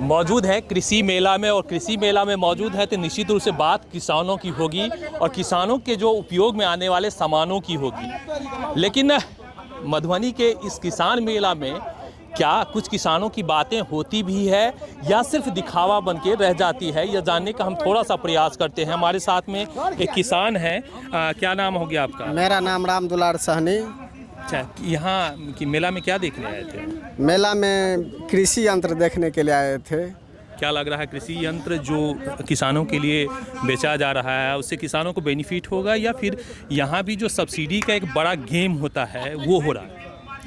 मौजूद है कृषि मेला में, और कृषि मेला में मौजूद है तो निश्चित रूप से बात किसानों की होगी और किसानों के जो उपयोग में आने वाले सामानों की होगी। लेकिन मधुबनी के इस किसान मेला में क्या कुछ किसानों की बातें होती भी है या सिर्फ दिखावा बन के रह जाती है, यह जानने का हम थोड़ा सा प्रयास करते हैं। हमारे साथ में एक किसान है, क्या नाम हो गया आपका? मेरा नाम राम दुलार सहनी। अच्छा, यहाँ की मेला में क्या देखने आए थे? मेला में कृषि यंत्र देखने के लिए आए थे। क्या लग रहा है कृषि यंत्र जो किसानों के लिए बेचा जा रहा है उससे किसानों को बेनिफिट होगा, या फिर यहाँ भी जो सब्सिडी का एक बड़ा गेम होता है वो हो रहा है?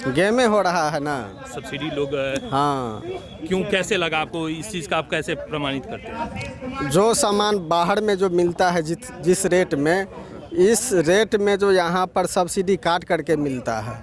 गेम में हो रहा है ना सब्सिडी लोग। हाँ। क्यों, कैसे लगा आपको इस चीज़ का? आप कैसे प्रमाणित करते हैं? जो सामान बाहर में जो मिलता है जिस रेट में, इस रेट में जो यहाँ पर सब्सिडी काट करके मिलता है।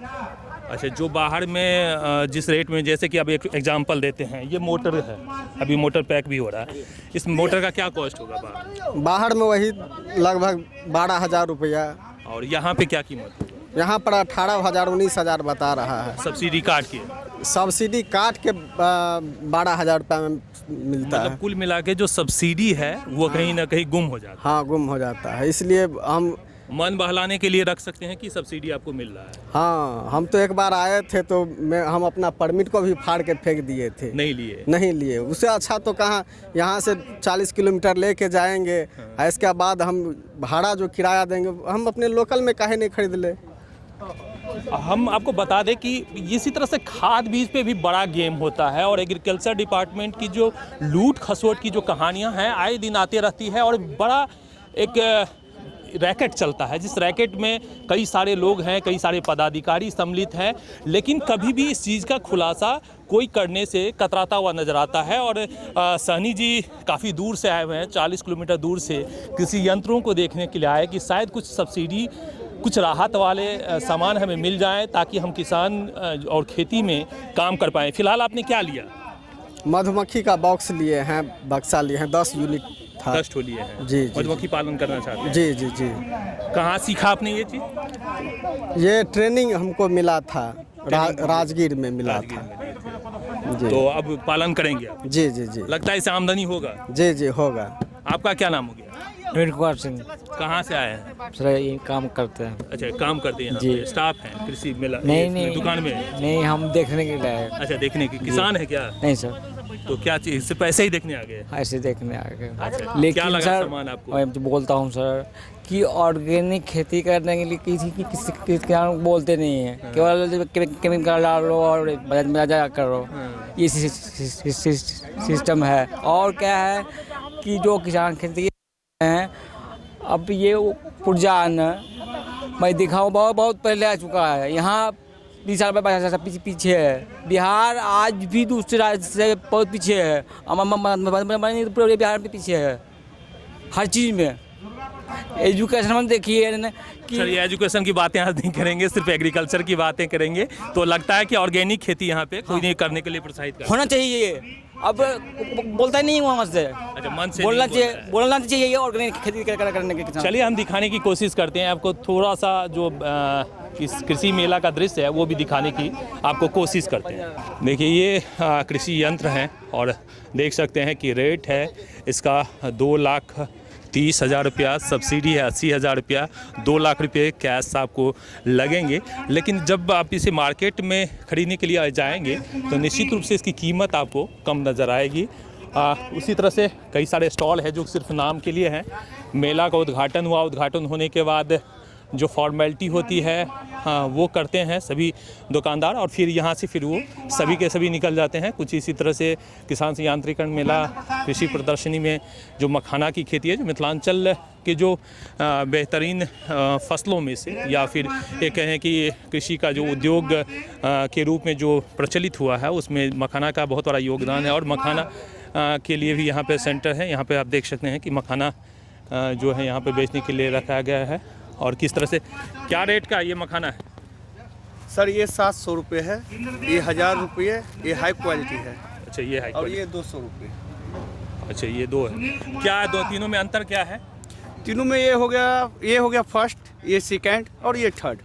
अच्छा, जो बाहर में जिस रेट में, जैसे कि अब एक एग्जांपल देते हैं, ये मोटर है, अभी मोटर पैक भी हो रहा है, इस मोटर का क्या कॉस्ट होगा बाहर? बाहर में वही लगभग 12,000 रुपया, और यहाँ पे क्या कीमत होगा? यहाँ पर 18,000 19,000 बता रहा है। सब्सिडी काट के? सब्सिडी काट के 12,000 रुपये में मिलता है। मतलब कुल मिला के जो सब्सिडी है वो कहीं ना कहीं गुम हो जाता है। हाँ, गुम हो जाता है। इसलिए हम मन बहलाने के लिए रख सकते हैं कि सब्सिडी आपको मिल रहा है। हाँ, हम तो एक बार आए थे तो हम अपना परमिट को भी फाड़ के फेंक दिए थे। नहीं लिए। उससे अच्छा तो कहाँ, यहाँ से 40 किलोमीटर लेके जाएंगे। हाँ। इसके बाद हम भाड़ा जो किराया देंगे, हम अपने लोकल में काहे नहीं खरीद ले। हम आपको बता दें कि इसी तरह से खाद बीज पे भी बड़ा गेम होता है, और एग्रीकल्चर डिपार्टमेंट की जो लूट खसोट की जो कहानियां हैं आए दिन आती रहती है, और बड़ा एक रैकेट चलता है, जिस रैकेट में कई सारे लोग हैं, कई सारे पदाधिकारी सम्मिलित हैं, लेकिन कभी भी इस चीज़ का खुलासा कोई करने से कतराता हुआ नज़र आता है। और सहनी जी काफ़ी दूर से आए हुए हैं, 40 किलोमीटर दूर से कृषि यंत्रों को देखने के लिए आए कि शायद कुछ सब्सिडी, कुछ राहत वाले सामान हमें मिल जाए ताकि हम किसान और खेती में काम कर पाएँ। फिलहाल आपने क्या लिया? मधुमक्खी का बॉक्स लिए हैं, बक्सा लिए हैं, 10 यूनिट था। 10 ठो लिए हैं। जी। मधुमक्खी पालन करना चाहते हैं? जी जी जी। कहाँ सीखा आपने ये चीज़? ये ट्रेनिंग हमको मिला था, राजगीर में मिला था। जी। तो अब पालन करेंगे आप? जी जी जी। लगता है इससे आमदनी होगा? जी जी होगा। आपका क्या नाम हो गया? नवीन कुमार सिंह। कहाँ से आए हैं? सर ये काम करते हैं। अच्छा, काम करते हैं? जी। स्टाफ हैं कृषि मेला? नहीं दुकान में? नहीं, हम देखने के लिए आए। अच्छा, देखने के। किसान है क्या? नहीं सर। तो क्या चीज़, इससे पैसे ही देखने आ गए? ऐसे देखने आ गए। अच्छा, लेकिन क्या लगा सर सामान आपको? मैं तो बोलता हूँ सर कि ऑर्गेनिक खेती करने के लिए किसी किसान बोलते नहीं है, केवल केमिकल डालो और मजा करो, ये सिस्टम है। और क्या है कि जो किसान खेती हैं, अब ये पुरजान मैं दिखाऊँ बहुत पहले आ चुका है। यहाँ 20 साल में पीछे है। बिहार आज भी दूसरे राज्य से बहुत पीछे है। पूरे बिहार में पीछे है हर चीज़ में। एजुकेशन में देखिए कि सर, ये एजुकेशन की बातें आज नहीं करेंगे, सिर्फ एग्रीकल्चर की बातें करेंगे। तो लगता है कि ऑर्गेनिक खेती यहाँ पे कोई नहीं करने के लिए प्रोत्साहित कर होना चाहिए। अब बोलता नहीं वहाँ से। अच्छा, मन से बोलना चाहिए ऑर्गेनिक खेती करने के किसान। चलिए हम दिखाने की कोशिश करते हैं आपको, थोड़ा सा जो इस कृषि मेला का दृश्य है वो भी दिखाने की आपको कोशिश करते हैं। देखिए ये कृषि यंत्र हैं, और देख सकते हैं कि रेट है इसका 2,30,000 रुपया, सब्सिडी है 80,000 रुपया, 2 लाख रुपये कैश आपको लगेंगे। लेकिन जब आप इसे मार्केट में खरीदने के लिए जाएंगे तो निश्चित रूप से इसकी कीमत आपको कम नज़र आएगी। उसी तरह से कई सारे स्टॉल हैं जो सिर्फ नाम के लिए हैं। मेला का उद्घाटन हुआ, उद्घाटन होने के बाद जो फॉर्मेलिटी होती है वो करते हैं सभी दुकानदार, और फिर यहाँ से फिर वो सभी के सभी निकल जाते हैं। कुछ इसी तरह से किसान से यांत्रिकरण मेला, कृषि प्रदर्शनी में जो मखाना की खेती है, जो मिथिलांचल के जो बेहतरीन फसलों में से, या फिर ये कहें कि कृषि का जो उद्योग के रूप में जो प्रचलित हुआ है, उसमें मखाना का बहुत बड़ा योगदान है। और मखाना के लिए भी यहाँ पे सेंटर है। यहाँ पे आप देख सकते हैं कि मखाना जो है यहाँ पे बेचने के लिए रखा गया है। और किस तरह से, क्या रेट का ये मखाना है? सर ये 700 रुपये है, ये 1000 रुपये, ये हाई क्वालिटी है। अच्छा, ये हाई और ये 200 रुपये। अच्छा, ये दो है। क्या दो तीनों में अंतर क्या है? तीनों में ये हो गया फर्स्ट, ये सेकंड और ये थर्ड।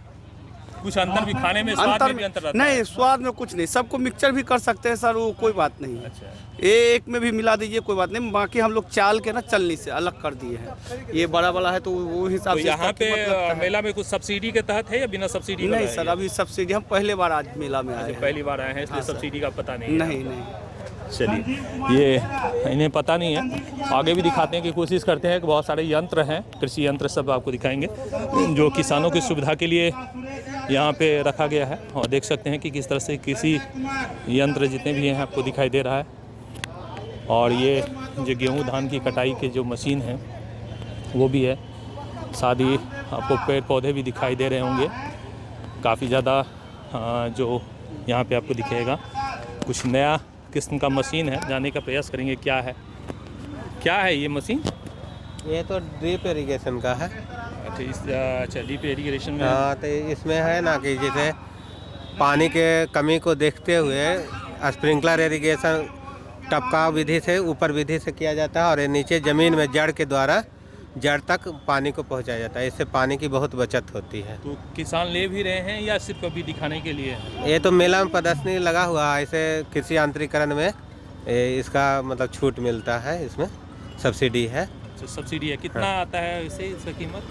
कुछ अंतर भी खाने में, स्वाद में भी अंतर रहता है? नहीं, स्वाद में कुछ नहीं, सबको मिक्सचर भी कर सकते हैं सर, वो कोई बात नहीं है। अच्छा, एक में भी मिला दीजिए, कोई बात नहीं। बाकी हम लोग चाल के ना चलनी से अलग कर दिए हैं। ये बड़ा वाला है तो वो हिसाब तो से यहाँ पे मेला में कुछ सब्सिडी के तहत है या बिना सब्सिडी? नहीं सर, अभी सब्सिडी हम पहले बार आज मेला में आए हैं। पहली बार आए हैं इसलिए सब्सिडी का पता नहीं है। नहीं। चलिए, ये इन्हें पता नहीं है। आगे भी दिखाते हैं कि कोशिश करते हैं कि बहुत सारे यंत्र हैं, कृषि यंत्र सब आपको दिखाएंगे जो किसानों की सुविधा के लिए यहाँ पे रखा गया है। और देख सकते हैं कि किस तरह से कृषि यंत्र जितने भी हैं आपको दिखाई दे रहा है। और ये जो गेहूँ धान की कटाई के जो मशीन है वो भी है। साथ ही आपको पेड़ पौधे भी दिखाई दे रहे होंगे काफ़ी ज़्यादा, जो यहाँ पे आपको दिखेगा। कुछ नया किस्म का मशीन है, जानने का प्रयास करेंगे क्या है ये मशीन। ये तो ड्रिप इरिगेशन का है। अच्छा, ड्रिप इरिगेशन में। हाँ, तो इसमें है ना कि जैसे पानी के कमी को देखते हुए स्प्रिंकलर इरिगेशन टपकाव विधि से, ऊपर विधि से किया जाता है और ये नीचे ज़मीन में जड़ के द्वारा जड़ तक पानी को पहुंचाया जाता है। इससे पानी की बहुत बचत होती है। तो किसान ले भी रहे हैं या सिर्फ अभी दिखाने के लिए? ये तो मेला में प्रदर्शनी लगा हुआ है। इसे कृषि यांत्रिकरण में इसका मतलब छूट मिलता है, इसमें सब्सिडी है। तो सब्सिडी है, कितना आता है इसे, इसका कीमत?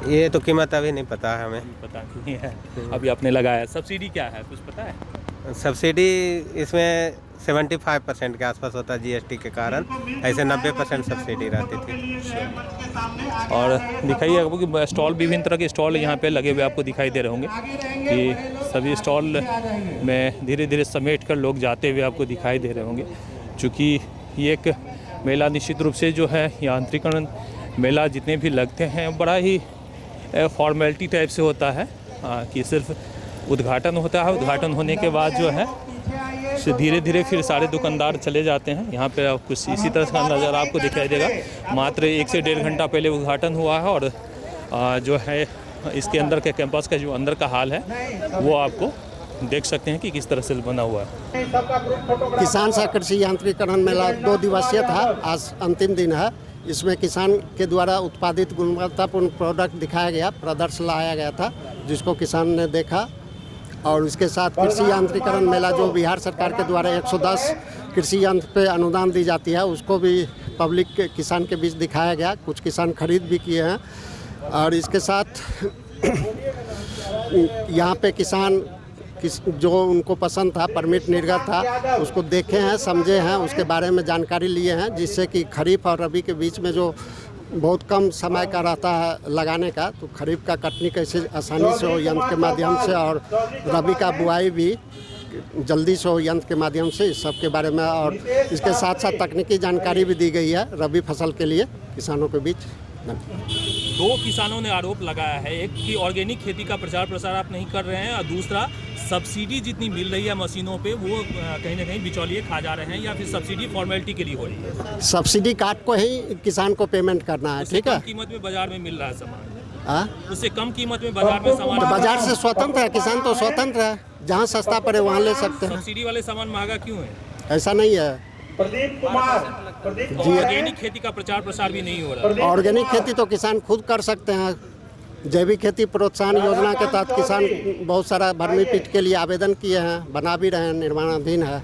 ये तो कीमत अभी नहीं पता है हमें। पता नहीं है, अभी आपने लगाया। सब्सिडी क्या है, कुछ पता है? सब्सिडी इसमें 75% के आसपास होता है जीएसटी के कारण। ऐसे 90% सब्सिडी रहती थी। और दिखाइए आपको कि स्टॉल, विभिन्न तरह के स्टॉल यहाँ पे लगे हुए आपको दिखाई दे रहे होंगे कि सभी स्टॉल में धीरे धीरे समेट कर लोग जाते हुए आपको दिखाई दे रहे होंगे। चूँकि ये एक मेला निश्चित रूप से जो है यांत्रिकरण मेला जितने भी लगते हैं बड़ा ही फॉर्मेलिटी टाइप से होता है कि सिर्फ उद्घाटन होता है। उद्घाटन होने के बाद जो है धीरे धीरे फिर सारे दुकानदार चले जाते हैं। यहाँ पे कुछ इसी तरह का नज़ारा आपको दिखाई देगा। मात्र 1 से 1.5 घंटा पहले उद्घाटन हुआ है और जो है इसके अंदर के कैंपस का जो अंदर का हाल है वो आपको देख सकते हैं कि किस तरह से बना हुआ है। किसान सह कृषि यांत्रिकरण मेला 2 दिवसीय था, आज अंतिम दिन है। इसमें किसान के द्वारा उत्पादित गुणवत्तापूर्ण प्रोडक्ट दिखाया गया, प्रदर्शन लाया गया था जिसको किसान ने देखा। और इसके साथ कृषि यांत्रिकरण मेला जो बिहार सरकार के द्वारा 110 कृषि यंत्र पे अनुदान दी जाती है उसको भी पब्लिक के किसान के बीच दिखाया गया। कुछ किसान खरीद भी किए हैं। और इसके साथ यहाँ पे किसान जो उनको पसंद था, परमिट निर्गत था, उसको देखे हैं, समझे हैं, उसके बारे में जानकारी लिए हैं, जिससे कि खरीफ और रबी के बीच में जो बहुत कम समय का रहता है लगाने का, तो खरीफ का कटनी कैसे आसानी से हो यंत्र के माध्यम से और रबी का बुआई भी जल्दी से हो यंत्र के माध्यम से, इस सब के बारे में। और इसके साथ साथ तकनीकी जानकारी भी दी गई है रबी फसल के लिए किसानों के बीच। 2 किसानों ने आरोप लगाया है, एक कि ऑर्गेनिक खेती का प्रचार प्रसार आप नहीं कर रहे हैं और दूसरा सब्सिडी जितनी मिल रही है मशीनों पे वो कहीं ना कहीं बिचौलिए खा जा रहे हैं, या फिर सब्सिडी फॉर्मेलिटी के लिए हो रही है। सब्सिडी काट को ही किसान को पेमेंट करना है, ठीक है। कीमत में बाजार में मिल रहा है सामान, उससे कम कीमत में बाजार में सामान। बाजार से स्वतंत्र है किसान, तो स्वतंत्र है, जहाँ सस्ता पड़े वहाँ ले सकते हैं। सब्सिडी वाले सामान महंगा क्यों है? ऐसा नहीं है जी। ऑर्गेनिक खेती का प्रचार प्रसार भी नहीं हो रहा है। ऑर्गेनिक खेती तो किसान खुद कर सकते हैं। जैविक खेती प्रोत्साहन योजना के तहत किसान बहुत सारा भर्मी पीट के लिए आवेदन किए हैं, बना भी रहे हैं, निर्माणाधीन है।